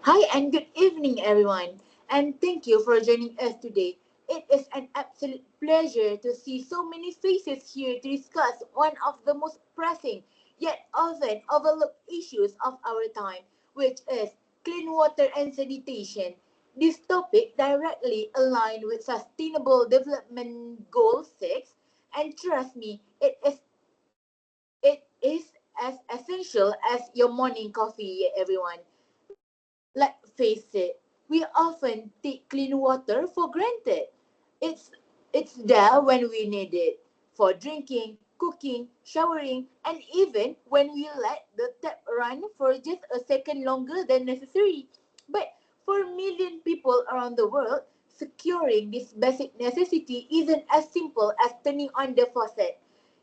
Hi and good evening, everyone. And thank you for joining us today. It is an absolute pleasure to see so many faces here to discuss one of the most pressing yet often overlooked issues of our time, which is clean water and sanitation. This topic directly aligned with Sustainable Development Goal 6, and trust me, it is as essential as your morning coffee, everyone. Let's face it, we often take clean water for granted. It's it's there when we need it for drinking, cooking, showering, and even when we let the tap run for just a second longer than necessary. But for million people around the world, securing this basic necessity isn't as simple as turning on the faucet.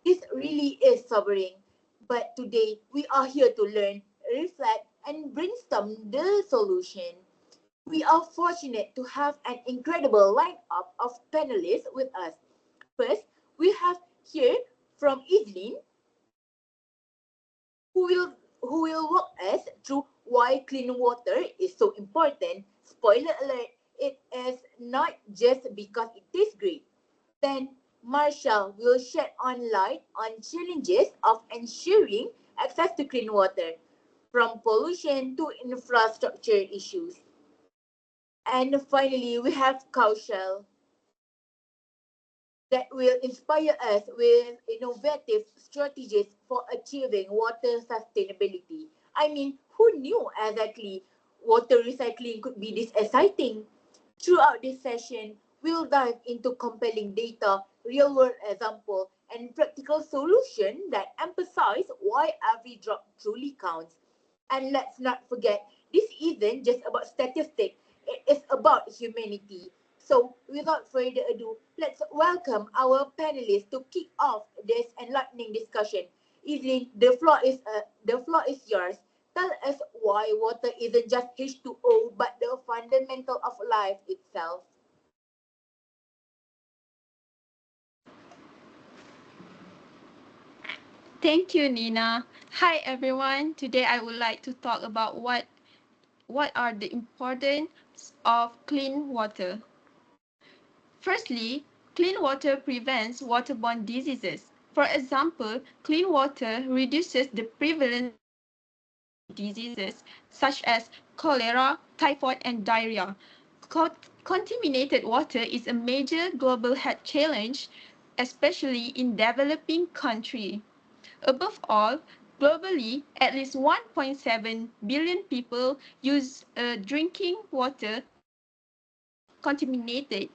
This really is sobering. But today, we are here to learn, reflect, and brainstorm the solution. We are fortunate to have an incredible lineup of panelists with us. First, we have here from IZZLIN, who will who will walk us through why clean water is so important. Spoiler alert, it is not just because it tastes great. Then Marsha will shed on light on challenges of ensuring access to clean water, from pollution to infrastructure issues. And finally, we have Kaushal that will inspire us with innovative strategies for achieving water sustainability. I mean, who knew exactly water recycling could be this exciting? Throughout this session, we'll dive into compelling data, real-world example, and practical solution that emphasize why every drop truly counts. And let's not forget, this isn't just about statistics, it is about humanity. So, without further ado, let's welcome our panelists to kick off this enlightening discussion. Evelyn, the floor is yours. Tell us why water isn't just H2O but the fundamental of life itself. Thank you, Nina. Hi, everyone. Today, I would like to talk about what are the importance of clean water. Firstly, clean water prevents waterborne diseases. For example, clean water reduces the prevalence of waterborne diseases such as cholera, typhoid, and diarrhea. Contaminated water is a major global health challenge, especially in developing countries. Above all, globally, at least 1.7 billion people use drinking water contaminated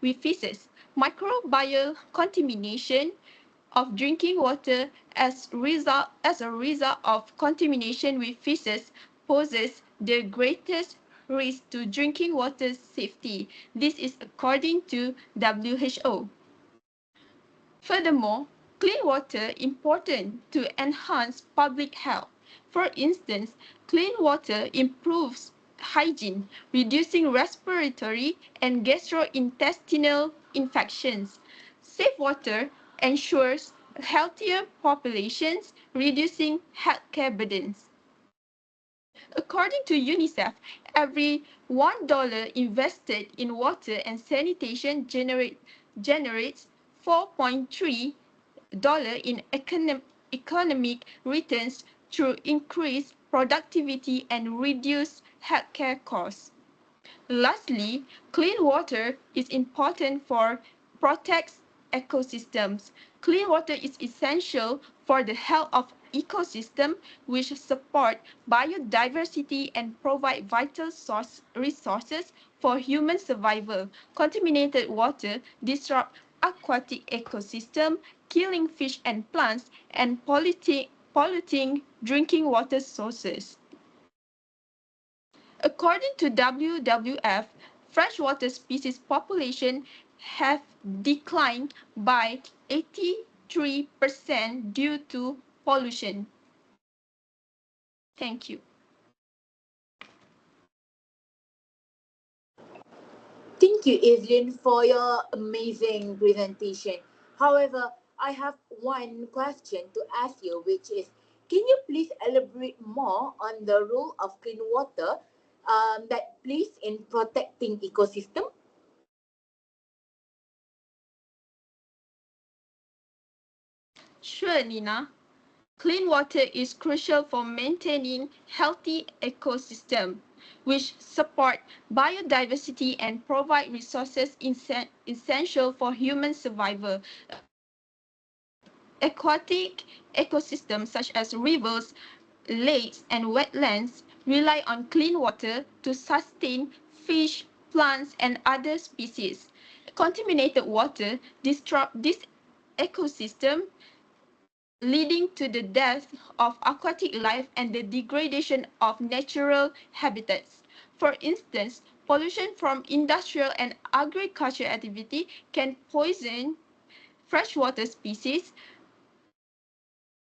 with feces. Microbial contamination of drinking water as a result of contamination with feces poses the greatest risk to drinking water safety. This is according to WHO. Furthermore, clean water important to enhance public health. For instance, clean water improves hygiene, reducing respiratory and gastrointestinal infections. Safe water ensures healthier populations, reducing healthcare burdens. According to UNICEF, every $1 invested in water and sanitation generates $4.3 in economic returns through increased productivity and reduced healthcare costs. Lastly, clean water is important for protects ecosystems. Clean water is essential for the health of ecosystem which support biodiversity and provide vital resources for human survival. Contaminated water disrupt aquatic ecosystem, killing fish and plants and polluting drinking water sources. According to WWF, freshwater species population have declined by 83% due to pollution. Thank you. Thank you, Evelyn, for your amazing presentation. However, I have one question to ask you, which is, can you please elaborate more on the role of clean water that plays in protecting ecosystem? Sure, Nina. Clean water is crucial for maintaining healthy ecosystem, which support biodiversity and provide resources essential for human survival. Aquatic ecosystems such as rivers, lakes, and wetlands rely on clean water to sustain fish, plants, and other species. Contaminated water disrupt this ecosystem, leading to the death of aquatic life and the degradation of natural habitats. For instance, pollution from industrial and agricultural activity can poison freshwater species,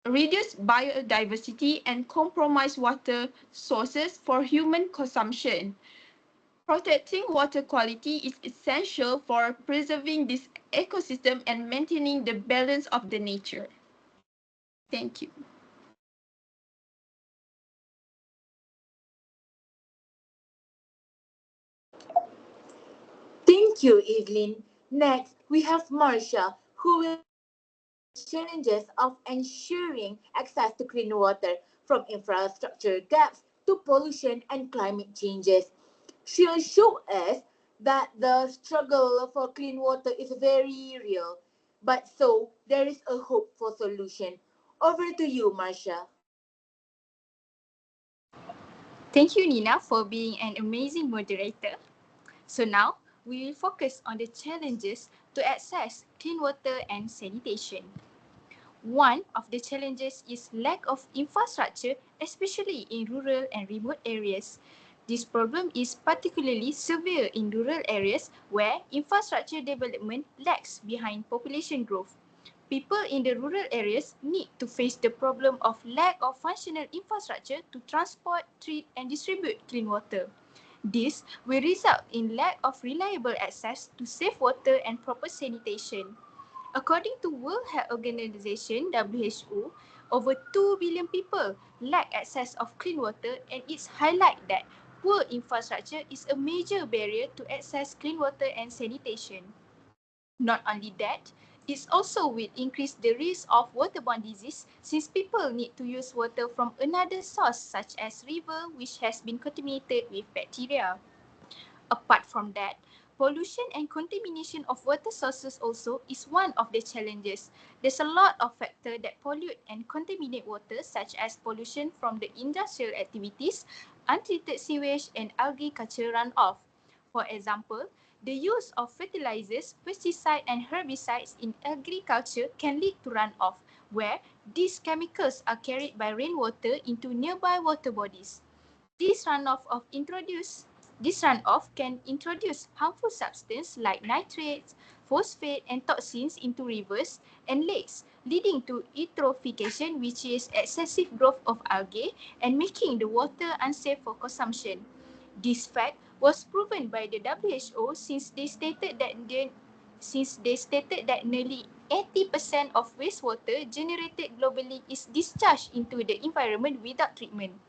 reduce biodiversity, and compromise water sources for human consumption. Protecting water quality is essential for preserving this ecosystem and maintaining the balance of the nature. Thank you. Thank you, Evelyn. Next, we have Marsha, who will challenges of ensuring access to clean water, from infrastructure gaps to pollution and climate changes. She'll show us that the struggle for clean water is very real, but so there is a hope for solution. Over to you, Marsha. Thank you, Nina, for being an amazing moderator. So now, we will focus on the challenges to access clean water and sanitation. One of the challenges is lack of infrastructure, especially in rural and remote areas. This problem is particularly severe in rural areas where infrastructure development lags behind population growth. People in the rural areas need to face the problem of lack of functional infrastructure to transport, treat, and distribute clean water. This will result in lack of reliable access to safe water and proper sanitation. According to World Health Organization (WHO), over 2 billion people lack access of clean water, and it's highlight that poor infrastructure is a major barrier to access clean water and sanitation. Not only that, it also will increase the risk of waterborne disease since people need to use water from another source such as river which has been contaminated with bacteria. Apart from that, pollution and contamination of water sources also is one of the challenges. There's a lot of factors that pollute and contaminate water such as pollution from the industrial activities, untreated sewage and algae culture runoff. For example, the use of fertilizers, pesticides and herbicides in agriculture can lead to runoff, where these chemicals are carried by rainwater into nearby water bodies. This runoff of introduce this runoff can introduce harmful substances like nitrates, phosphate and toxins into rivers and lakes, leading to eutrophication, which is excessive growth of algae, and making the water unsafe for consumption. This fact was proven by the WHO since they stated that nearly 80% of wastewater generated globally is discharged into the environment without treatment.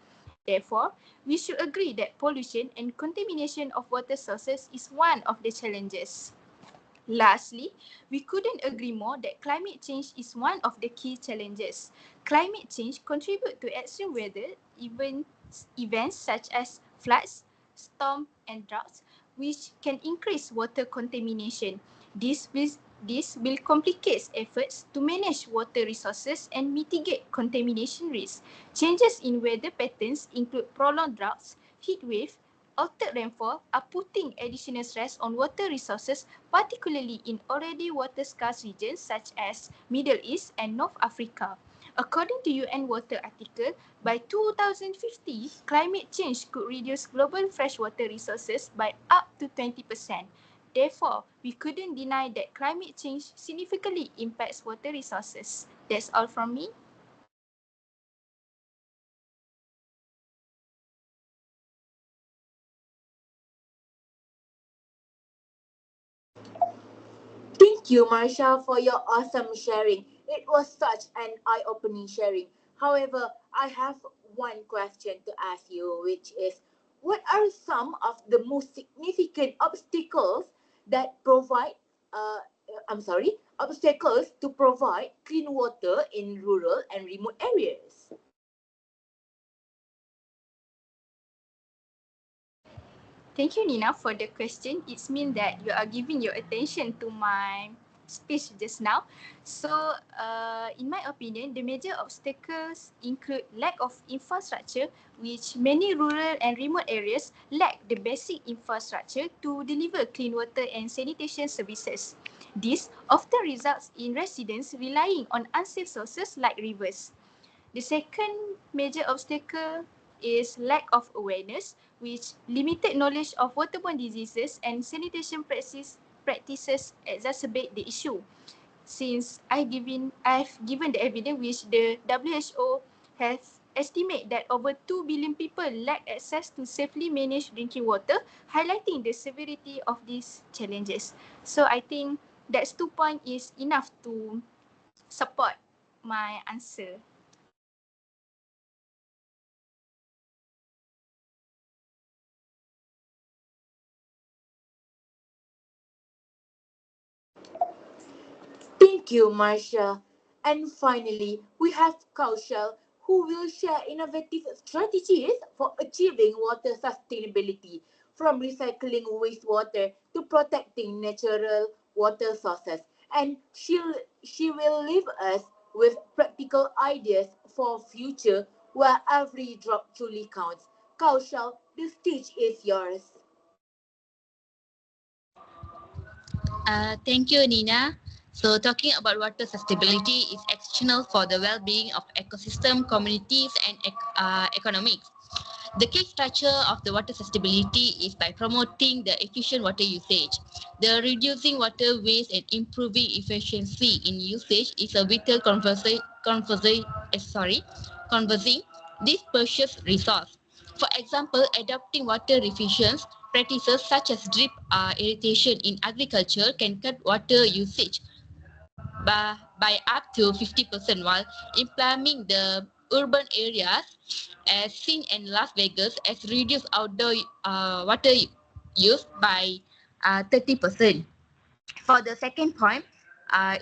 Therefore, we should agree that pollution and contamination of water sources is one of the challenges. Lastly, we couldn't agree more that climate change is one of the key challenges. Climate change contributes to extreme weather events such as floods, storms, and droughts, which can increase water contamination. This will, this will complicate efforts to manage water resources and mitigate contamination risks. Changes in weather patterns include prolonged droughts, heat wave, altered rainfall are putting additional stress on water resources, particularly in already water-scarce regions such as Middle East and North Africa. According to UN Water article, by 2050, climate change could reduce global freshwater resources by up to 20%. Therefore, we couldn't deny that climate change significantly impacts water resources. That's all from me. Thank you, Marsha, for your awesome sharing. It was such an eye-opening sharing. However, I have one question to ask you, which is, what are some of the most significant obstacles that provide, obstacles to provide clean water in rural and remote areas? Thank you, Nina, for the question. It means that you are giving your attention to my speech just now. So, in my opinion, the major obstacles include lack of infrastructure, which many rural and remote areas lack the basic infrastructure to deliver clean water and sanitation services. This often results in residents relying on unsafe sources like rivers. The second major obstacle is lack of awareness, which limited knowledge of waterborne diseases and sanitation practices exacerbate the issue. Since I've given the evidence which the WHO has estimated that over 2 billion people lack access to safely managed drinking water, highlighting the severity of these challenges. So I think that's 2 points is enough to support my answer. Thank you, Marsha. And finally, we have Kaushal, who will share innovative strategies for achieving water sustainability, from recycling wastewater to protecting natural water sources. And she will leave us with practical ideas for future where every drop truly counts. Kaushal, the stage is yours. Thank you, Nina. So, talking about water sustainability is exceptional for the well-being of ecosystem, communities, and economics. The key structure of the water sustainability is by promoting the efficient water usage. The reducing water waste and improving efficiency in usage is a vital conversing this precious resource. For example, adopting water efficient practices such as drip irrigation in agriculture can cut water usage by up to 50%, while implementing the urban areas as seen in Las Vegas has reduced outdoor water use by 30%. For the second point,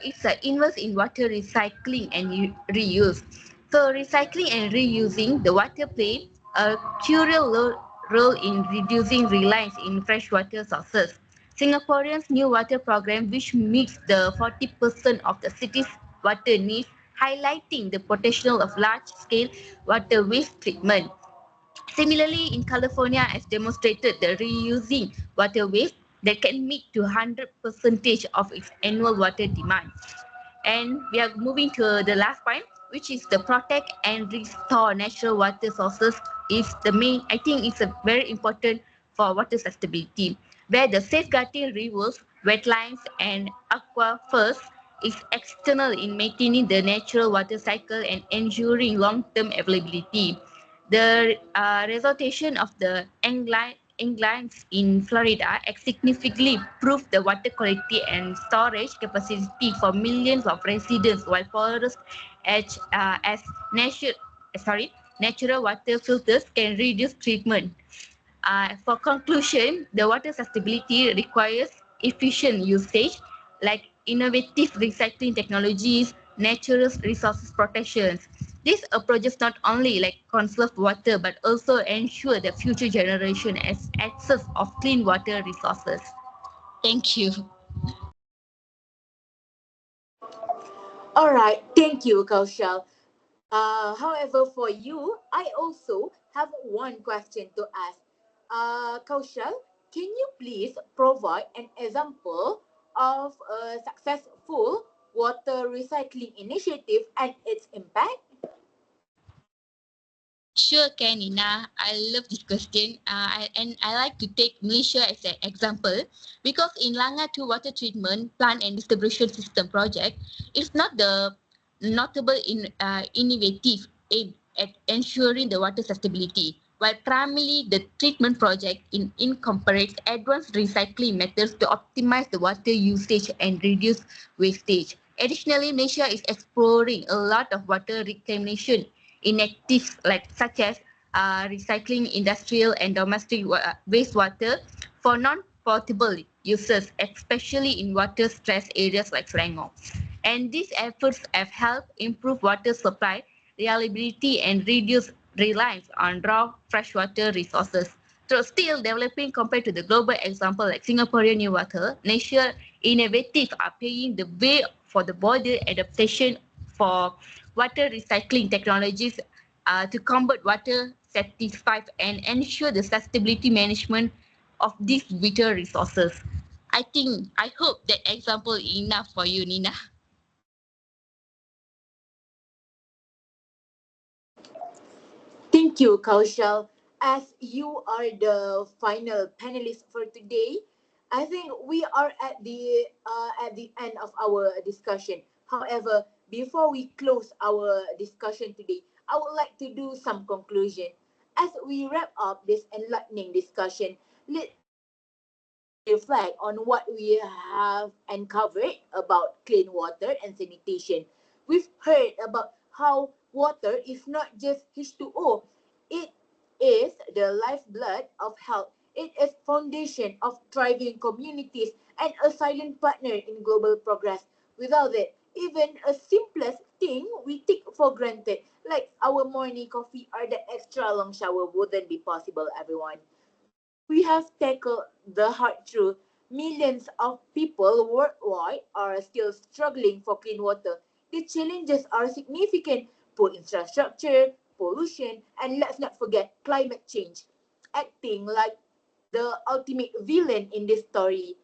it's an invest in water recycling and reuse. So recycling and reusing the water play a crucial role in reducing reliance in freshwater sources. Singaporeans' new water program, which meets the 40% of the city's water needs, highlighting the potential of large-scale water waste treatment. Similarly, in California, as demonstrated, the reusing water waste that can meet to 100% of its annual water demand. And we are moving to the last point, which is the protect and restore natural water sources is the main, I think it's a very important for water sustainability, where the safeguarding rivers, wetlands and aquifers is external in maintaining the natural water cycle and ensuring long-term availability. The resortation of the Englands in Florida significantly improved the water quality and storage capacity for millions of residents, while forests as natural water filters can reduce treatment. For conclusion, the water sustainability requires efficient usage like innovative recycling technologies, natural resources protections. These approaches not only like conserve water but also ensure the future generation has access of clean water resources. Thank you. All right, thank you, Kaushal. However, for you, I also have one question to ask. Kaushal, can you please provide an example of a successful water recycling initiative and its impact? Sure, Kanina. I love this question. And I like to take Malaysia as an example because in Langa 2 water treatment plant and distribution system project, it's not the notable innovative aim at ensuring the water sustainability, while primarily the treatment project incorporates advanced recycling methods to optimize the water usage and reduce wastage. Additionally, Malaysia is exploring a lot of water reclamation initiatives like such as recycling industrial and domestic wastewater for non-potable uses, especially in water-stressed areas like Selangor. And these efforts have helped improve water supply, reliability, and reduce reliance on raw freshwater resources. So still developing compared to the global example like Singaporean Newater, nature innovative are paving the way for the border adaptation for water recycling technologies to combat water satisfied and ensure the sustainability management of these vital resources. I hope that example enough for you, Nina. Thank you, Kaushal. As you are the final panelist for today, I think we are at the end of our discussion. However, before we close our discussion today, I would like to do some conclusion. As we wrap up this enlightening discussion, let's reflect on what we have uncovered about clean water and sanitation. We've heard about how water is not just H2O, it is the lifeblood of health. It is foundation of thriving communities and a silent partner in global progress. Without it, even a simplest thing we take for granted, like our morning coffee or the extra long shower, wouldn't be possible, everyone. We have tackled the hard truth. Millions of people worldwide are still struggling for clean water. The challenges are significant: poor infrastructure, pollution, and let's not forget climate change, acting like the ultimate villain in this story.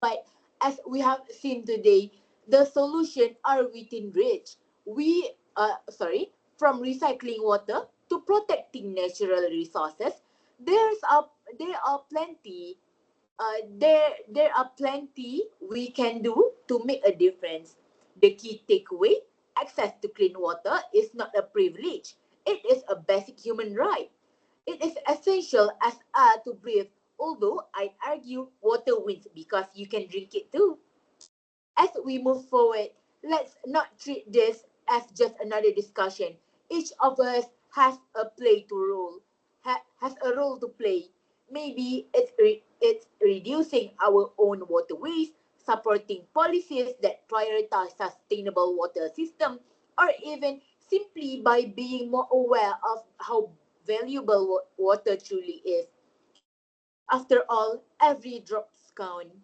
But as we have seen today, the solution are within reach. From recycling water to protecting natural resources, there are plenty there are plenty we can do to make a difference. The key takeaway: access to clean water is not a privilege, it is a basic human right. It is essential as air to breathe, although I argue water wins because you can drink it too. As we move forward, let's not treat this as just another discussion. Each of us has a has a role to play. Maybe it's reducing our own water waste, supporting policies that prioritize sustainable water system, or even simply by being more aware of how valuable water truly is. After all, every drop counts,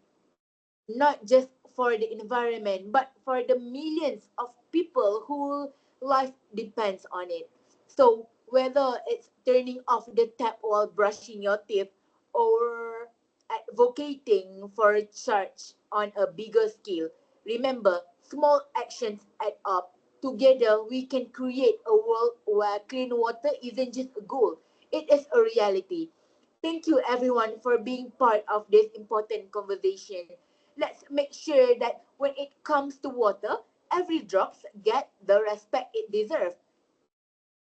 not just for the environment, but for the millions of people whose life depends on it. So whether it's turning off the tap while brushing your teeth or advocating for a charge on a bigger scale, remember, small actions add up. Together, we can create a world where clean water isn't just a goal, it is a reality. Thank you everyone for being part of this important conversation. Let's make sure that when it comes to water, every drop get the respect it deserves.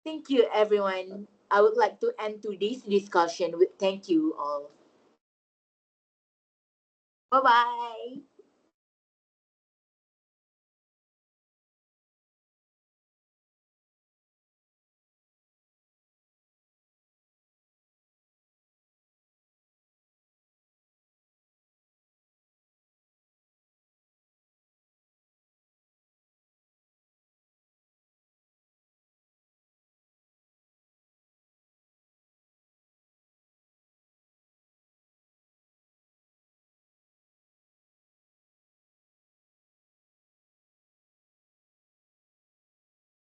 Thank you everyone. I would like to end today's discussion with thank you all. Bye bye.